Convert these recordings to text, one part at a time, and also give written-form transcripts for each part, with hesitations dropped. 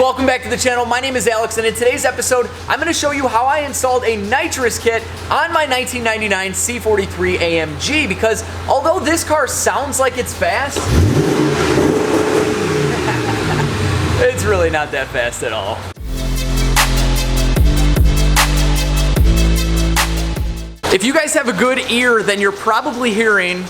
welcome back to the channel. My name is Alex, and in today's episode, I'm going to show you how I installed a nitrous kit on my 1999 C43 AMG, because although this car sounds like it's fast, it's really not that fast at all. If you guys have a good ear, then you're probably hearing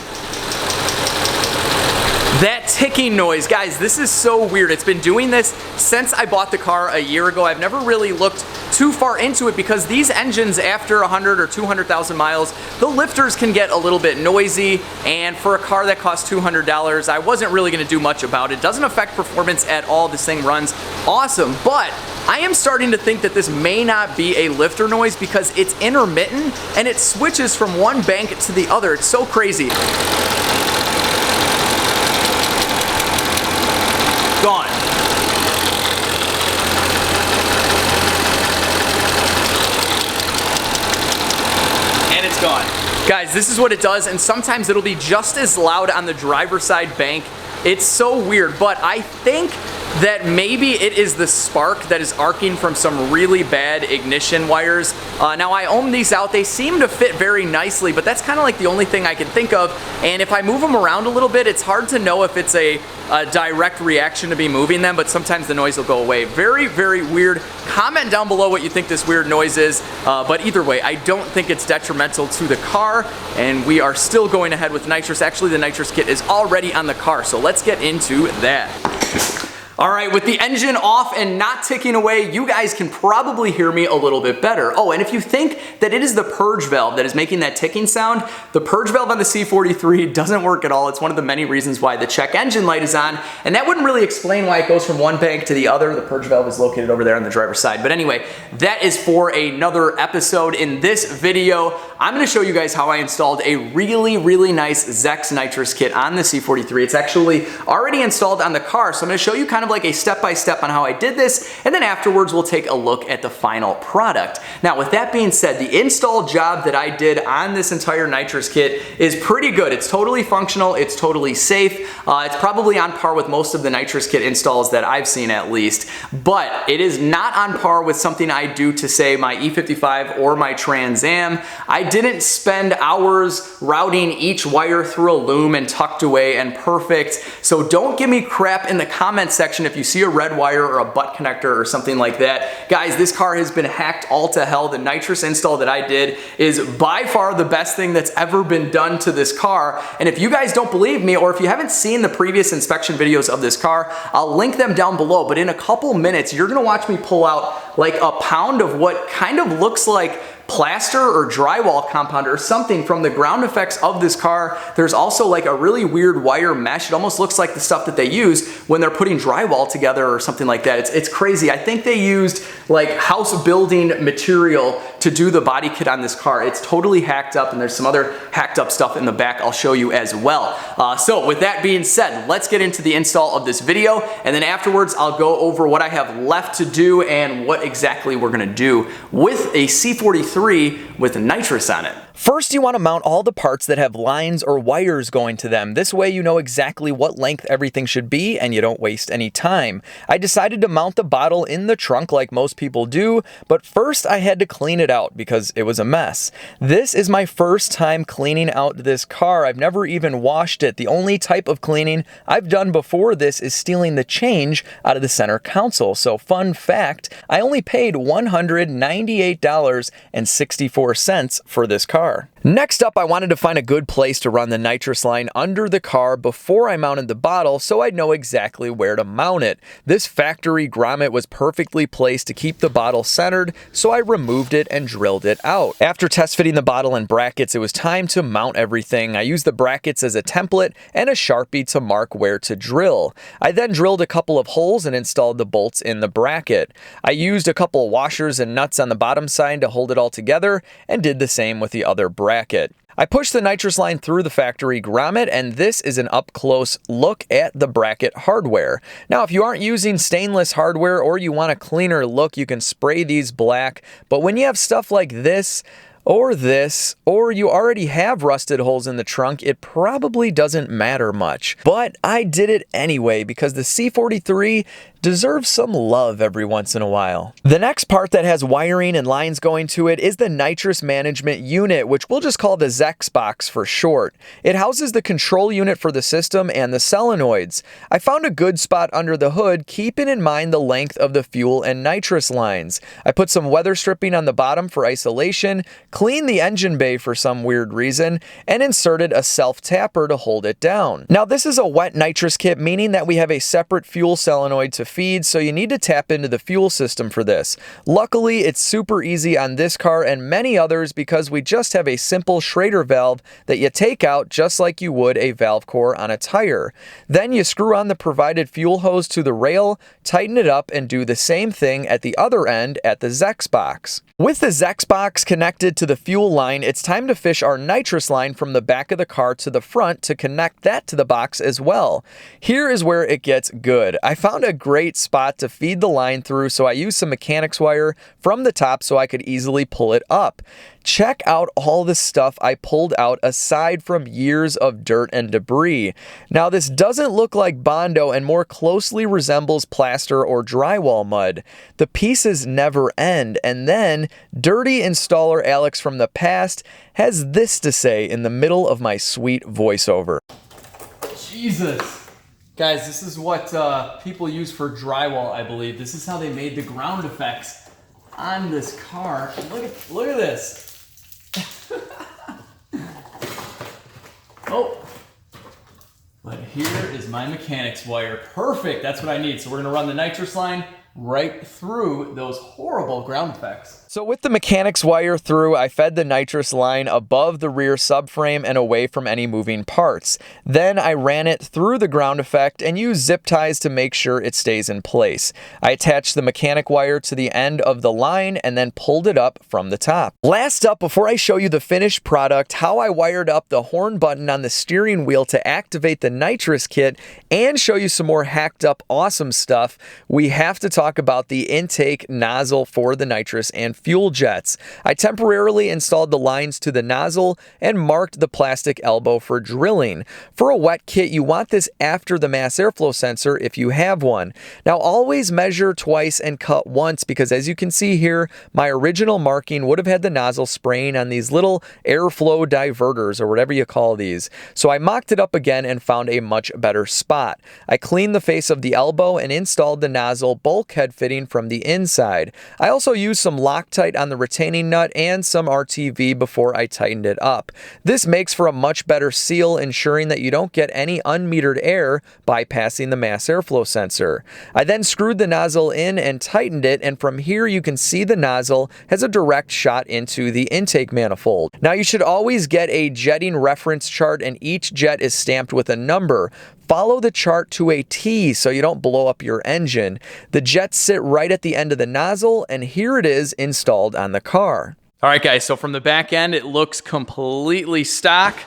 that ticking noise. Guys, this is so weird. It's been doing this since I bought the car a year ago. I've never really looked too far into it because these engines, after 100 or 200,000 miles, the lifters can get a little bit noisy, and for a car that costs $200, I wasn't really going to do much about it. Doesn't affect performance at all. This thing runs awesome, but I am starting to think that this may not be a lifter noise because it's intermittent and it switches from one bank to the other. It's so crazy. Gone. And it's gone. Guys, this is what it does, and sometimes it'll be just as loud on the driver's side bank. It's so weird, but I think that maybe it is the spark that is arcing from some really bad ignition wires. Now I ohm these out. They seem to fit very nicely, but that's kind of like the only thing I can think of. And if I move them around a little bit, it's hard to know if it's a direct reaction to me moving them, but sometimes the noise will go away. Very, very weird. Comment down below what you think this weird noise is, but either way, I don't think it's detrimental to the car, and we are still going ahead with nitrous. Actually, the nitrous kit is already on the car, so let's get into that. Alright, with the engine off and not ticking away, you guys can probably hear me a little bit better. Oh, and if you think that it is the purge valve that is making that ticking sound, the purge valve on the C43 doesn't work at all. It's one of the many reasons why the check engine light is on, and that wouldn't really explain why it goes from one bank to the other. The purge valve is located over there on the driver's side. But anyway, that is for another episode. In this video, I'm going to show you guys how I installed a really, really nice Zex Nitrous Kit on the C43. It's actually already installed on the car, so I'm going to show you kind of like a step-by-step on how I did this, and then afterwards we'll take a look at the final product. Now, with that being said, the install job that I did on this entire nitrous kit is pretty good. It's totally functional, it's totally safe, it's probably on par with most of the nitrous kit installs that I've seen at least, but it is not on par with something I do to, say, my E55 or my Trans Am. I didn't spend hours routing each wire through a loom and tucked away and perfect, so don't give me crap in the comment section if you see a red wire or a butt connector or something like that. Guys, this car has been hacked all to hell. The nitrous install that I did is by far the best thing that's ever been done to this car, and if you guys don't believe me, or if you haven't seen the previous inspection videos of this car, I'll link them down below, but in a couple minutes, you're gonna watch me pull out like a pound of what kind of looks like plaster or drywall compound or something from the ground effects of this car. There's also like a really weird wire mesh. It almost looks like the stuff that they use when they're putting drywall together or something like that. It's crazy. I think they used like house building material to do the body kit on this car. It's totally hacked up, and there's some other hacked up stuff in the back I'll show you as well. So with that being said, let's get into the install of this video, and then afterwards I'll go over what I have left to do and what exactly we're gonna do with a C43 with nitrous on it. First, you want to mount all the parts that have lines or wires going to them. This way you know exactly what length everything should be and you don't waste any time. I decided to mount the bottle in the trunk like most people do, but first I had to clean it out because it was a mess. This is my first time cleaning out this car. I've never even washed it. The only type of cleaning I've done before this is stealing the change out of the center console. So fun fact, I only paid $198.64 for this car. Next up, I wanted to find a good place to run the nitrous line under the car before I mounted the bottle so I'd know exactly where to mount it. This factory grommet was perfectly placed to keep the bottle centered, so I removed it and drilled it out. After test fitting the bottle and brackets, it was time to mount everything. I used the brackets as a template and a Sharpie to mark where to drill. I then drilled a couple of holes and installed the bolts in the bracket. I used a couple of washers and nuts on the bottom side to hold it all together and did the same with the other bracket. I pushed the nitrous line through the factory grommet, and this is an up-close look at the bracket hardware. Now, if you aren't using stainless hardware or you want a cleaner look, you can spray these black, but when you have stuff like this, or this, or you already have rusted holes in the trunk, it probably doesn't matter much. But I did it anyway because the C43 deserves some love every once in a while. The next part that has wiring and lines going to it is the nitrous management unit, which we'll just call the Zex box for short. It houses the control unit for the system and the solenoids. I found a good spot under the hood, keeping in mind the length of the fuel and nitrous lines. I put some weather stripping on the bottom for isolation, cleaned the engine bay for some weird reason, and inserted a self-tapper to hold it down. Now this is a wet nitrous kit, meaning that we have a separate fuel solenoid to feed, so you need to tap into the fuel system for this. Luckily, it's super easy on this car and many others because we just have a simple Schrader valve that you take out just like you would a valve core on a tire. Then you screw on the provided fuel hose to the rail, tighten it up, and do the same thing at the other end at the Zex box. With the Zex box connected to the fuel line, it's time to fish our nitrous line from the back of the car to the front to connect that to the box as well. Here is where it gets good. I found a great spot to feed the line through, so I used some mechanics wire from the top so I could easily pull it up. Check out all the stuff I pulled out aside from years of dirt and debris. Now this doesn't look like Bondo and more closely resembles plaster or drywall mud. The pieces never end, and then dirty installer Alex from the past has this to say in the middle of my sweet voiceover. Jesus. Guys, this is what people use for drywall, I believe. This is how they made the ground effects on this car. Look at this. Oh, but here is my mechanics wire. Perfect, that's what I need. So we're gonna run the nitrous line right through those horrible ground effects. So with the mechanics wire through, I fed the nitrous line above the rear subframe and away from any moving parts. Then I ran it through the ground effect and used zip ties to make sure it stays in place. I attached the mechanic wire to the end of the line and then pulled it up from the top. Last up, before I show you the finished product, how I wired up the horn button on the steering wheel to activate the nitrous kit and show you some more hacked up awesome stuff, we have to talk about the intake nozzle for the nitrous and fuel jets. I temporarily installed the lines to the nozzle and marked the plastic elbow for drilling. For a wet kit, you want this after the mass airflow sensor if you have one. Now always measure twice and cut once because as you can see here, my original marking would have had the nozzle spraying on these little airflow diverters or whatever you call these. So I mocked it up again and found a much better spot. I cleaned the face of the elbow and installed the nozzle bulkhead fitting from the inside. I also used some Loctite on the retaining nut and some RTV before I tightened it up. This makes for a much better seal, ensuring that you don't get any unmetered air bypassing the mass airflow sensor. I then screwed the nozzle in and tightened it, and from here you can see the nozzle has a direct shot into the intake manifold. Now you should always get a jetting reference chart, and each jet is stamped with a number. Follow the chart to a T so you don't blow up your engine. The jets sit right at the end of the nozzle, and here it is installed on the car. All right, guys, so from the back end, it looks completely stock.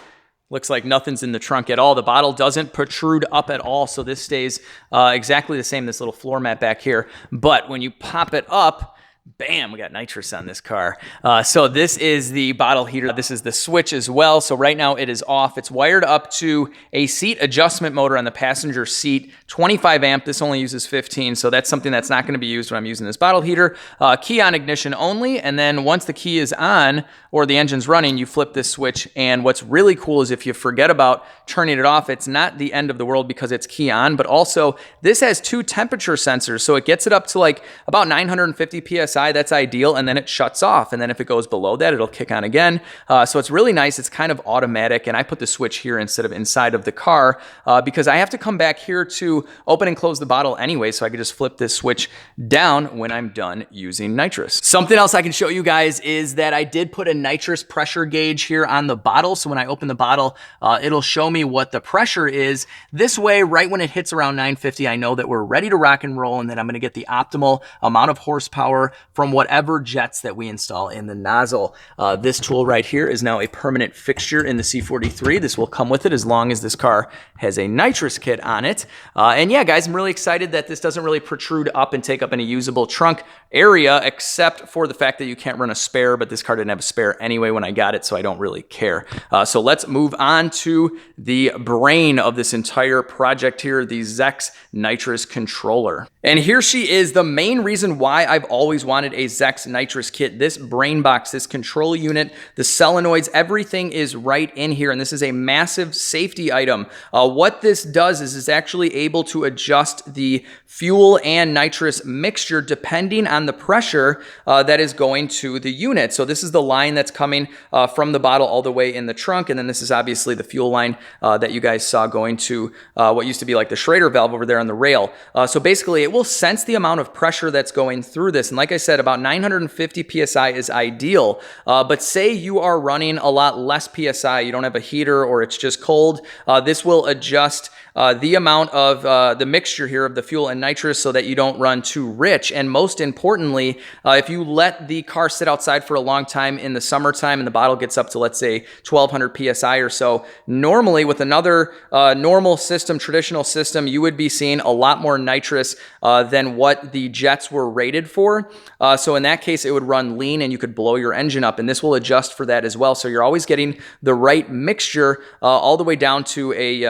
Looks like nothing's in the trunk at all. The bottle doesn't protrude up at all, so this stays exactly the same, this little floor mat back here. But when you pop it up, bam, we got nitrous on this car. So this is the bottle heater. This is the switch as well. So right now it is off. It's wired up to a seat adjustment motor on the passenger seat, 25 amp. This only uses 15. So that's something that's not going to be used when I'm using this bottle heater. Key on ignition only. And then once the key is on or the engine's running, you flip this switch. And what's really cool is if you forget about turning it off, it's not the end of the world because it's key on, but also this has 2 temperature sensors. So it gets it up to like about 950 PSI. That's ideal, and then it shuts off, and then if it goes below that, it'll kick on again. So it's really nice. It's kind of automatic, and I put the switch here instead of inside of the car because I have to come back here to open and close the bottle anyway, so I can just flip this switch down when I'm done using nitrous. Something else I can show you guys is that I did put a nitrous pressure gauge here on the bottle, so when I open the bottle, it'll show me what the pressure is. This way, right when it hits around 950, I know that we're ready to rock and roll and that I'm going to get the optimal amount of horsepower from whatever jets that we install in the nozzle. This tool right here is now a permanent fixture in the C43. This will come with it as long as this car has a nitrous kit on it. And yeah, guys, I'm really excited that this doesn't really protrude up and take up any usable trunk area, except for the fact that you can't run a spare, but this car didn't have a spare anyway when I got it, so I don't really care. So let's move on to the brain of this entire project here, the Zex Nitrous controller. And here she is, the main reason why I've always wanted a Zex Nitrous kit. This brain box, this control unit, the solenoids, everything is right in here, and this is a massive safety item. What this does is it's actually able to adjust the fuel and nitrous mixture depending on the pressure that is going to the unit. So this is the line that's coming from the bottle all the way in the trunk, and then this is obviously the fuel line that you guys saw going to what used to be like the Schrader valve over there on the rail. So basically it will sense the amount of pressure that's going through this, and like I said, about 950 psi is ideal, but say you are running a lot less psi, you don't have a heater or it's just cold, this will adjust the amount of the mixture here of the fuel and nitrous so that you don't run too rich. And most importantly, if you let the car sit outside for a long time in the summertime and the bottle gets up to, let's say, 1200 psi or so, normally with another normal system, traditional system, you would be seeing a lot more nitrous than what the jets were rated for. So in that case, it would run lean and you could blow your engine up, and this will adjust for that as well. So you're always getting the right mixture all the way down to a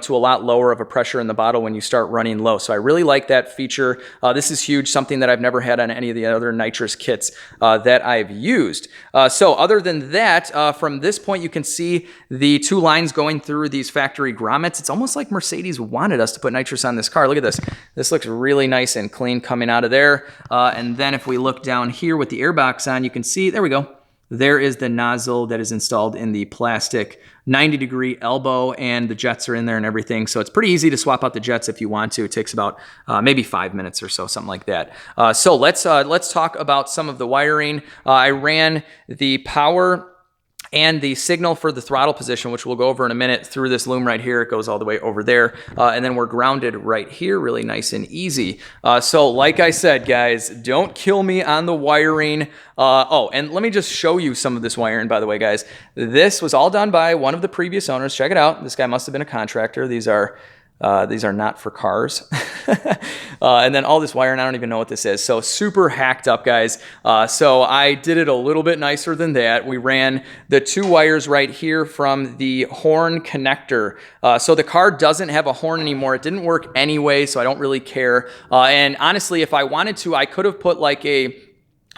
to a lot lower of a pressure in the bottle when you start running low. So I really like that feature. This is huge, something that I've never had on any of the other nitrous kits that I've used. So other than that, from this point, you can see the two lines going through these factory grommets. It's almost like Mercedes wanted us to put nitrous on this car. Look at this. This looks really nice and clean coming out of there. And then if we look down here with the air box on, you can see, there we go. There is the nozzle that is installed in the plastic 90-degree elbow, and the jets are in there and everything. So it's pretty easy to swap out the jets if you want to. It takes about maybe 5 minutes or so, something like that. So let's talk about some of the wiring. I ran the power and the signal for the throttle position, which we'll go over in a minute, through this loom right here. It goes all the way over there. And then we're grounded right here, really nice and easy. So like I said, guys, don't kill me on the wiring. Oh, and let me just show you some of this wiring, by the way, guys. This was all done by one of the previous owners. Check it out. This guy must have been a contractor. These are not for cars. And then all this wiring, I don't even know what this is. So super hacked up, guys. So I did it a little bit nicer than that. We ran the two wires right here from the horn connector. So the car doesn't have a horn anymore. It didn't work anyway, so I don't really care. And honestly, if I wanted to, I could have put like a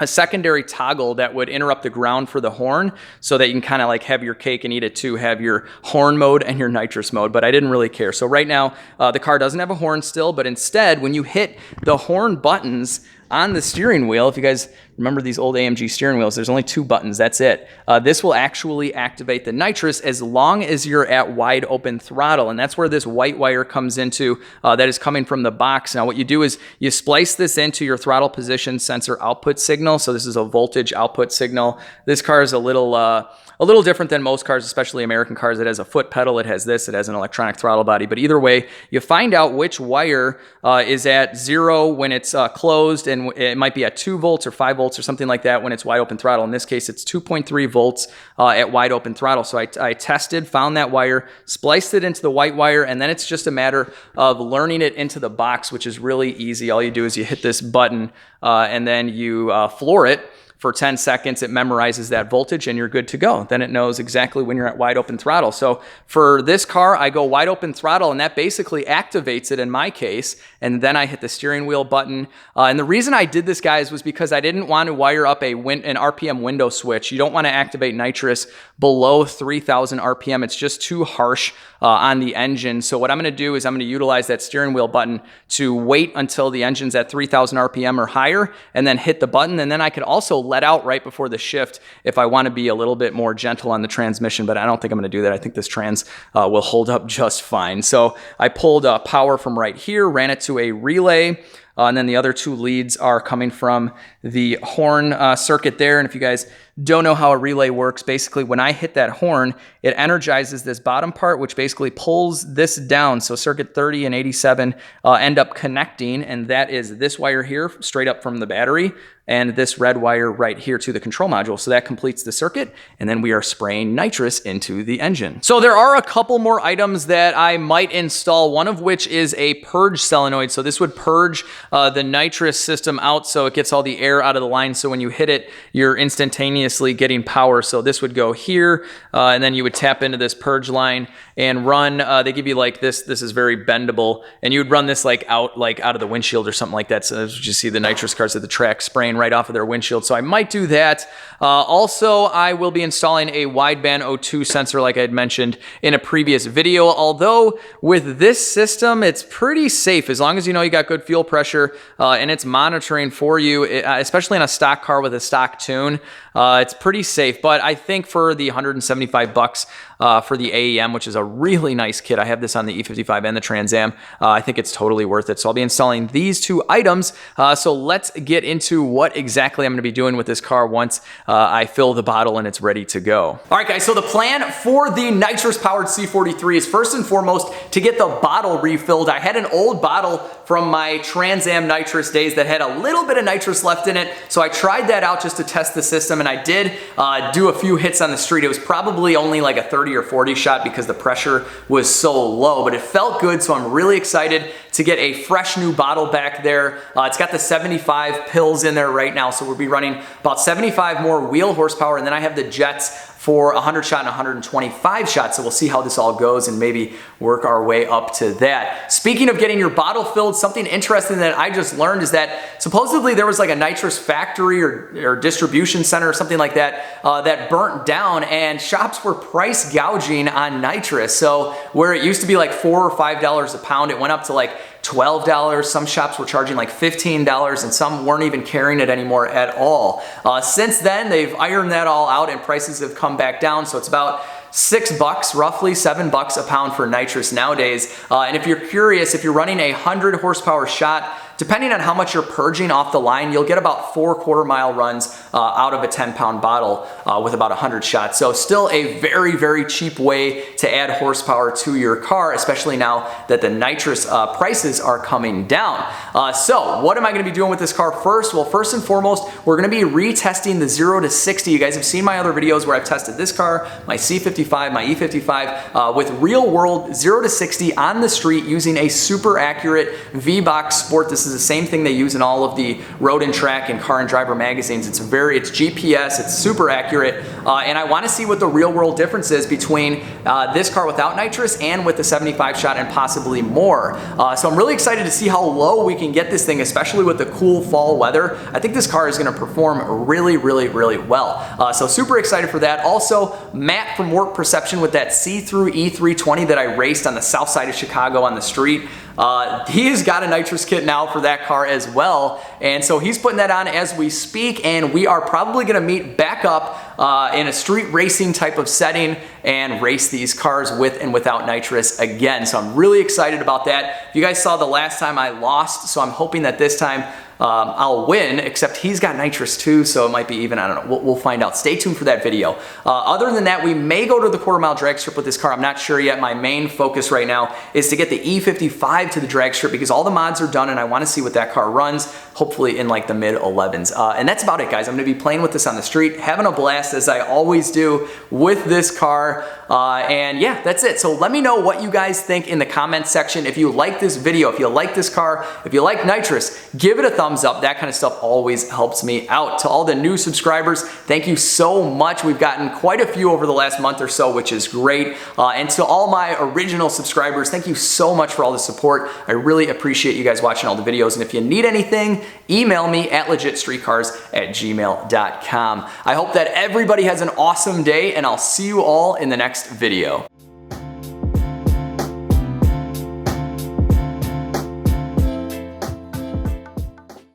secondary toggle that would interrupt the ground for the horn so that you can kind of like have your cake and eat it too, have your horn mode and your nitrous mode, but I didn't really care. So right now, the car doesn't have a horn still, but instead, when you hit the horn buttons on the steering wheel, if you guys remember these old AMG steering wheels, there's only two buttons, that's it. This will actually activate the nitrous as long as you're at wide open throttle, and that's where this white wire comes into that is coming from the box. Now what you do is you splice this into your throttle position sensor output signal. So this is a voltage output signal. This car is a little different than most cars, especially American cars. It has a foot pedal, it has this, it has an electronic throttle body, but either way, you find out which wire is at 0 when it's closed, and it might be at 2 volts or 5 volts or something like that when it's wide open throttle. In this case, it's 2.3 volts at wide open throttle. So I tested, found that wire, spliced it into the white wire, and then it's just a matter of learning it into the box, which is really easy. All you do is you hit this button and then you floor it. For 10 seconds, it memorizes that voltage and you're good to go. Then it knows exactly when you're at wide open throttle. So for this car, I go wide open throttle and that basically activates it in my case. And then I hit the steering wheel button. And the reason I did this, guys, was because I didn't want to wire up an RPM window switch. You don't want to activate nitrous below 3000 RPM. It's just too harsh on the engine. So what I'm going to do is I'm going to utilize that steering wheel button to wait until the engine's at 3000 RPM or higher and then hit the button. And then I could also let out right before the shift if I want to be a little bit more gentle on the transmission, but I don't think I'm going to do that. I think this trans will hold up just fine. So I pulled power from right here, ran it to a relay, and then the other two leads are coming from the horn circuit there. And if you guys don't know how a relay works, basically when I hit that horn, it energizes this bottom part, which basically pulls this down. So circuit 30 and 87 end up connecting, and that is this wire here straight up from the battery, and this red wire right here to the control module. So that completes the circuit, and then we are spraying nitrous into the engine. So there are a couple more items that I might install, one of which is a purge solenoid. So this would purge the nitrous system out so it gets all the air out of the line. So when you hit it, you're instantaneously getting power. So this would go here, and then you would tap into this purge line and run, they give you like this is very bendable, and you would run this like out of the windshield or something like that. So as you see the nitrous cars at the track spraying right off of their windshield. So I might do that. Also, I will be installing a wideband O2 sensor like I had mentioned in a previous video. Although with this system, it's pretty safe as long as you know you got good fuel pressure and it's monitoring for you, especially in a stock car with a stock tune. It's pretty safe, but I think for the $175 for the AEM, which is a really nice kit, I have this on the E55 and the Trans Am, I think it's totally worth it. So I'll be installing these two items. So let's get into what exactly I'm going to be doing with this car once I fill the bottle and it's ready to go. All right, guys, so the plan for the nitrous-powered C43 is first and foremost to get the bottle refilled. I had an old bottle from my Trans Am nitrous days that had a little bit of nitrous left in it, so I tried that out just to test the system, and I did do a few hits on the street. It was probably only like a 30 or 40 shot because the pressure was so low, but it felt good, so I'm really excited to get a fresh new bottle back there. It's got the 75 pills in there right now, so we'll be running about 75 more wheel horsepower, and then I have the jets for 100 shot and 125 shots. So we'll see how this all goes and maybe work our way up to that. Speaking of getting your bottle filled, something interesting that I just learned is that supposedly there was like a nitrous factory or distribution center or something like that that burnt down, and shops were price gouging on nitrous. So where it used to be like $4 or $5 a pound, it went up to like $12. Some shops were charging like $15, and some weren't even carrying it anymore at all. Since then, they've ironed that all out and prices have come back down. So it's about $6, roughly $7 a pound for nitrous nowadays. And if you're curious, if you're running a 100 horsepower shot, depending on how much you're purging off the line, you'll get about 4 quarter-mile runs out of a 10-pound bottle with about 100 shots. So still a very, very cheap way to add horsepower to your car, especially now that the nitrous prices are coming down. So what am I going to be doing with this car first? Well, first and foremost, we're going to be retesting the 0 to 60. You guys have seen my other videos where I've tested this car, my C55, my E55, with real-world 0 to 60 on the street using a super accurate V-Box Sport. This is the same thing they use in all of the Road and Track and Car and Driver magazines. It's GPS, it's super accurate, and I want to see what the real world difference is between this car without nitrous and with the 75 shot and possibly more. So I'm really excited to see how low we can get this thing, especially with the cool fall weather. I think this car is going to perform really, really, really well. So super excited for that. Also, Matt from Work Perception with that see-through E320 that I raced on the south side of Chicago on the street. He's got a nitrous kit now for that car as well, and so he's putting that on as we speak, and we are probably going to meet back up in a street racing type of setting and race these cars with and without nitrous again. So I'm really excited about that. You guys saw the last time I lost, so I'm hoping that this time I'll win, except he's got nitrous too, so it might be even. I don't know. We'll find out. Stay tuned for that video. Other than that, we may go to the quarter-mile drag strip with this car. I'm not sure yet. My main focus right now is to get the E55 to the drag strip because all the mods are done and I want to see what that car runs, hopefully in like the mid-11s. And that's about it, guys. I'm going to be playing with this on the street, having a blast as I always do with this car. And yeah, that's it. So let me know what you guys think in the comments section. If you like this video, if you like this car, if you like nitrous, give it a thumbs up. That kind of stuff always helps me out. To all the new subscribers, thank you so much. We've gotten quite a few over the last month or so, which is great. And to all my original subscribers, thank you so much for all the support. I really appreciate you guys watching all the videos. And if you need anything, email me at legitstreetcars@gmail.com. I hope that everybody has an awesome day, and I'll see you all in the next video.